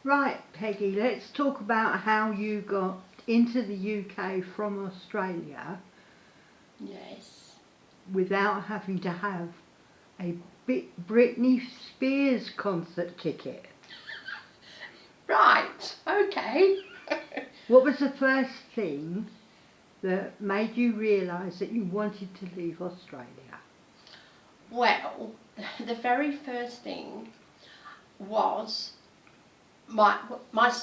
Right, Peggy, let's talk about how you got into the UK from Australia Yes. without having to have a Britney Spears concert ticket. Right, okay. What was the first thing that made you realise that you wanted to leave Australia? Well, the very first thing was my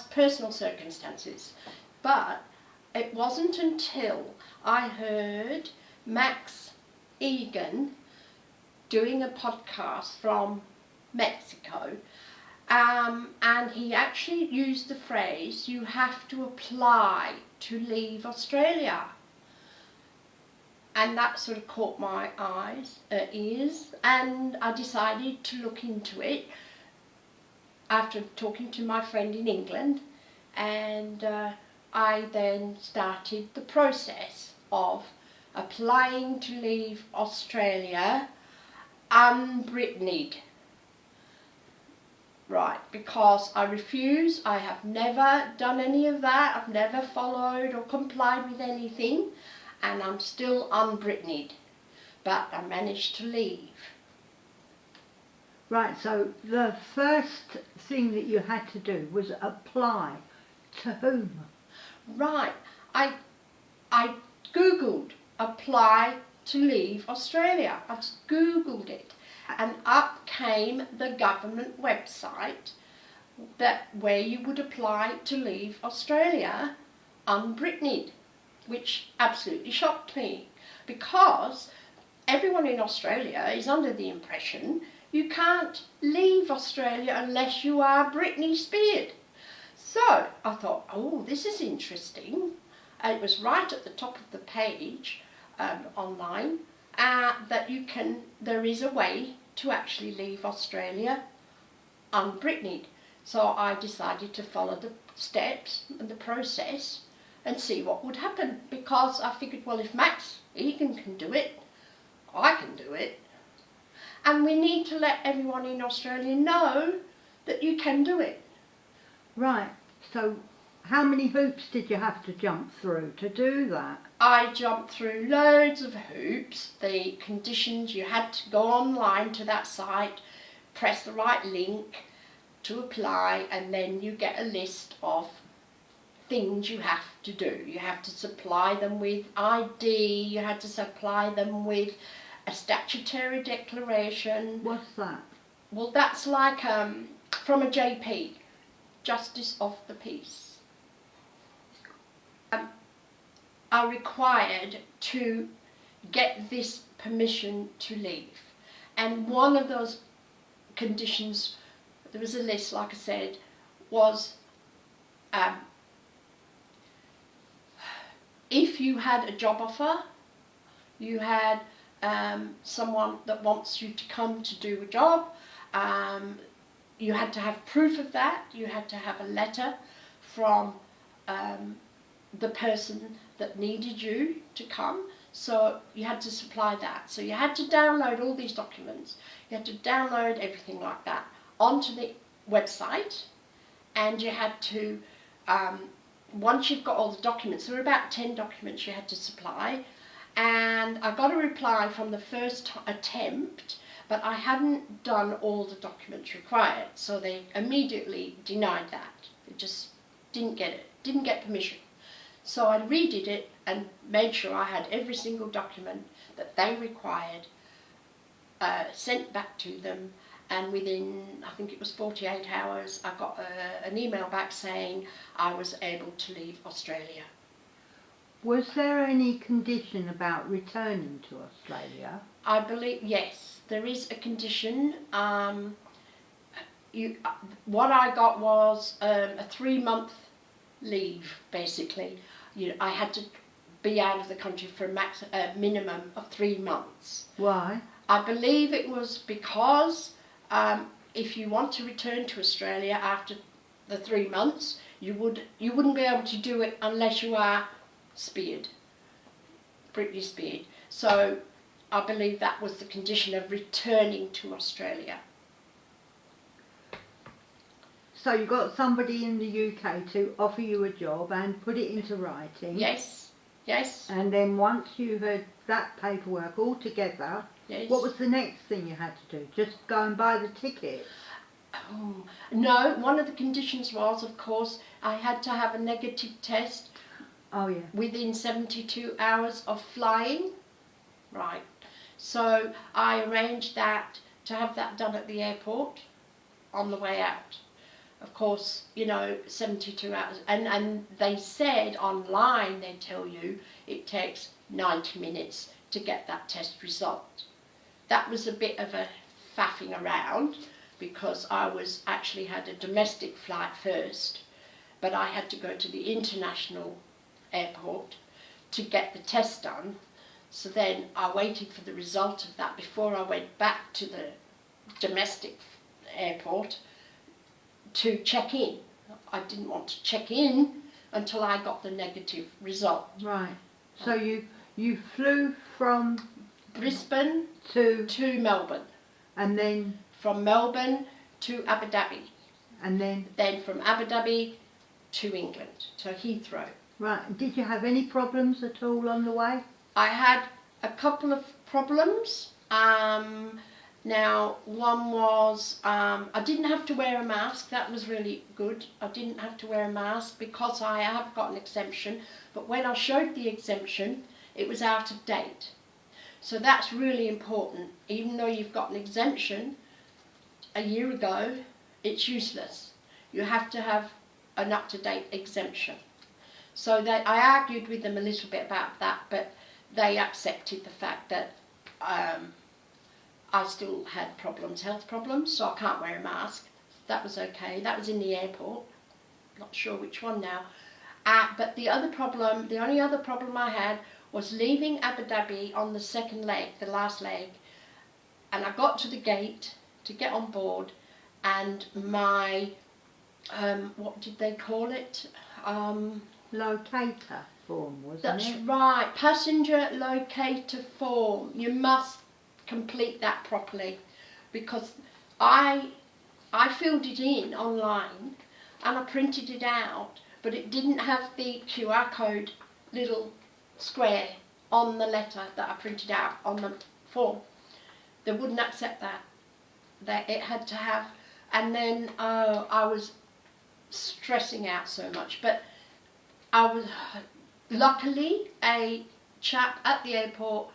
personal circumstances, but it wasn't until I heard Max Egan doing a podcast from Mexico, and he actually used the phrase, "You have to apply to leave Australia." And that sort of caught my ears, and I decided to look into it after talking to my friend in England, and I then started the process of applying to leave Australia unbritneyed. Right, because I refuse. I have never done any of that. I've never followed or complied with anything, and I'm still unbritneyed, but I managed to leave. Right, so the first thing that you had to do was apply to whom? Right, I googled apply to leave Australia. I just googled it, and up came the government website where you would apply to leave Australia unbritneyed, which absolutely shocked me, because everyone in Australia is under the impression you can't leave Australia unless you are Britney Spears. So I thought, oh, this is interesting. And it was right at the top of the page online that there is a way to actually leave Australia unbritneyed. So I decided to follow the steps and the process and see what would happen, because I figured, well, if Max Egan can do it, I can do it. And we need to let everyone in Australia know that you can do it. Right, so how many hoops did you have to jump through to do that? I jumped through loads of hoops. The conditions, you had to go online to that site, press the right link to apply, and then you get a list of things you have to do. You have to supply them with ID, you had to supply them with a statutory declaration. What's that? Well, that's like from a JP, Justice of the Peace. Are required to get this permission to leave, and one of those conditions, there was a list, like I said, was if you had a job offer, you had someone that wants you to come to do a job, you had to have proof of that. You had to have a letter from the person that needed you to come, so you had to supply that. So you had to download all these documents, you had to download everything like that onto the website, and you had to, once you've got all the documents, there were about 10 documents you had to supply, and I got a reply from the first attempt, but I hadn't done all the documents required, so they immediately denied that. They just didn't get it, didn't get permission. So I redid it and made sure I had every single document that they required sent back to them, and within, I think it was 48 hours, I got an email back saying I was able to leave Australia. Was there any condition about returning to Australia? I believe, yes, there is a condition. What I got was a 3-month leave, basically. I had to be out of the country for a minimum of 3 months. Why? I believe it was because if you want to return to Australia after the 3 months, you wouldn't be able to do it unless you are speared, Britney Spears. So I believe that was the condition of returning to Australia. So you got somebody in the UK to offer you a job and put it into writing. Yes, yes. And then once you had that paperwork all together, Yes. what was the next thing you had to do? Just go and buy the tickets? Oh, no, one of the conditions was, of course, I had to have a negative test Oh yeah. within 72 hours of flying. Right. So I arranged that to have that done at the airport on the way out. Of course, 72 hours. And they said online, they tell you, it takes 90 minutes to get that test result. That was a bit of a faffing around because I actually had a domestic flight first, but I had to go to the international airport to get the test done. So then I waited for the result of that before I went back to the domestic airport to check in. I didn't want to check in until I got the negative result. Right. So you flew from Brisbane to Melbourne, and then from Melbourne to Abu Dhabi, and then from Abu Dhabi to England, to Heathrow. right. Did you have any problems at all on the way? I had a couple of problems. Now, one was I didn't have to wear a mask. That was really good. I didn't have to wear a mask because I have got an exemption. But when I showed the exemption, it was out of date. So that's really important. Even though you've got an exemption a year ago, it's useless. You have to have an up-to-date exemption. So I argued with them a little bit about that, but they accepted the fact that I still had health problems, so I can't wear a mask. That was okay. That was in the airport. Not sure which one now. But the only other problem I had was leaving Abu Dhabi on the second leg, the last leg, and I got to the gate to get on board, and my, what did they call it? Locator form, wasn't That's it? right, passenger locator form. You must complete that properly, because I filled it in online and I printed it out, but it didn't have the QR code little square on the letter that I printed out on the form. They wouldn't accept that. It had to have, and then I was stressing out so much, but I was luckily a chap at the airport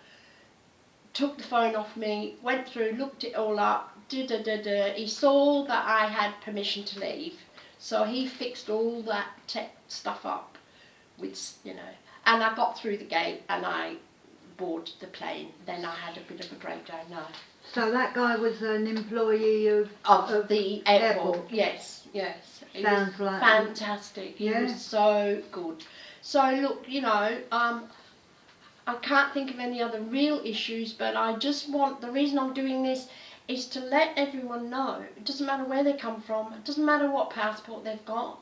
took the phone off me, went through, looked it all up, he saw that I had permission to leave, so he fixed all that tech stuff up with, and I got through the gate and I boarded the plane. Then I had a bit of a breakdown. No. So that guy was an employee of the airport. Yes. He Sounds was like fantastic. He was so good. So look, I can't think of any other real issues, but I just want, the reason I'm doing this is to let everyone know, it doesn't matter where they come from, it doesn't matter what passport they've got.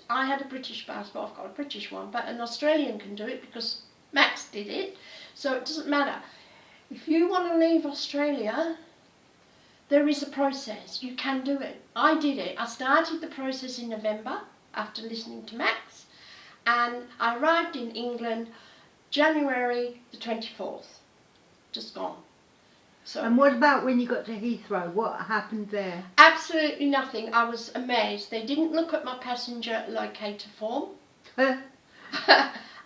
I had a British passport, I've got a British one, but an Australian can do it because Max did it, so it doesn't matter. If you want to leave Australia, there is a process, you can do it. I did it. I started the process in November after listening to Max, and I arrived in England January the 24th, just gone. So, and what about when you got to Heathrow? What happened there? absolutely nothing. I was amazed. They didn't look at my passenger locator form.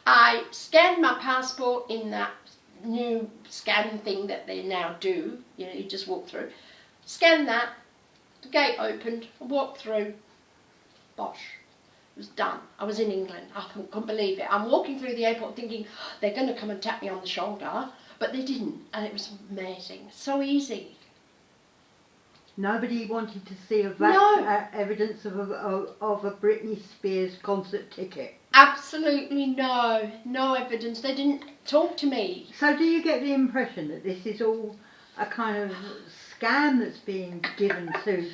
I scanned my passport in that new scan thing that they now do. You just walk through. Scanned that, the gate opened, I walked through, bosh. It was done. I was in England. I couldn't believe it. I'm walking through the airport thinking they're going to come and tap me on the shoulder, but they didn't, and it was amazing. So easy. Nobody wanted to see evidence of a Britney Spears concert ticket. Absolutely no evidence. They didn't talk to me. So do you get the impression that this is all a kind of scam that's being given to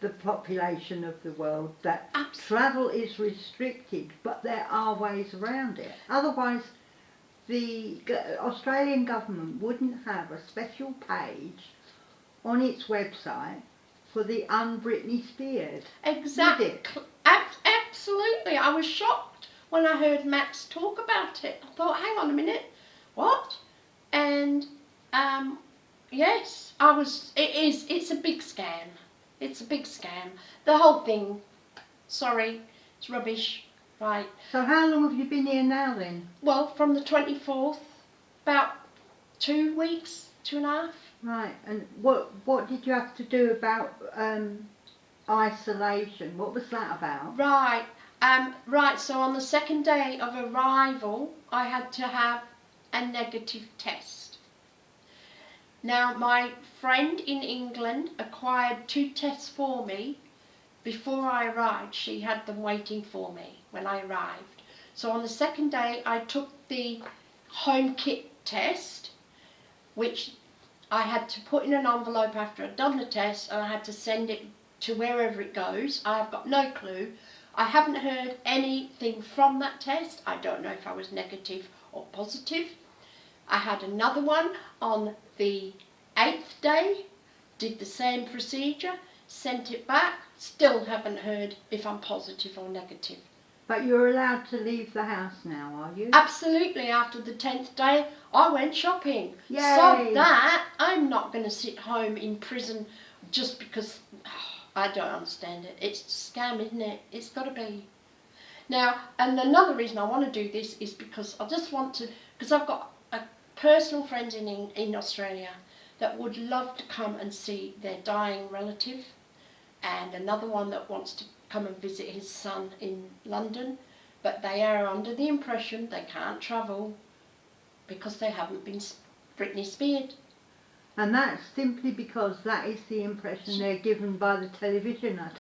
the population of the world, that travel is restricted, but there are ways around it? Otherwise, the Australian government wouldn't have a special page on its website for the un-Britney Spears. Exactly. Absolutely. I was shocked when I heard Max talk about it. I thought, hang on a minute, what? And yes, it's a big scam. It's a big scam. The whole thing, sorry, it's rubbish, right. So how long have you been here now then? Well, from the 24th, about 2 weeks, 2.5. Right, and what did you have to do about isolation? What was that about? Right, right, so on the second day of arrival, I had to have a negative test. Now, my friend in England acquired 2 tests for me before I arrived. She had them waiting for me when I arrived. So on the second day, I took the home kit test, which I had to put in an envelope after I'd done the test, and I had to send it to wherever it goes. I have got no clue. I haven't heard anything from that test. I don't know if I was negative or positive. I had another one on the 8th day, did the same procedure, sent it back, still haven't heard if I'm positive or negative. But you're allowed to leave the house now, are you? Absolutely. After the 10th day, I went shopping. Yay. So that I'm not going to sit home in prison just because I don't understand it. It's a scam, isn't it? It's got to be. Now, and another reason I want to do this is because I just want to, because I've got personal friends in Australia that would love to come and see their dying relative, and another one that wants to come and visit his son in London, but they are under the impression they can't travel because they haven't been Britney Spears. And that's simply because that is the impression they're given by the television.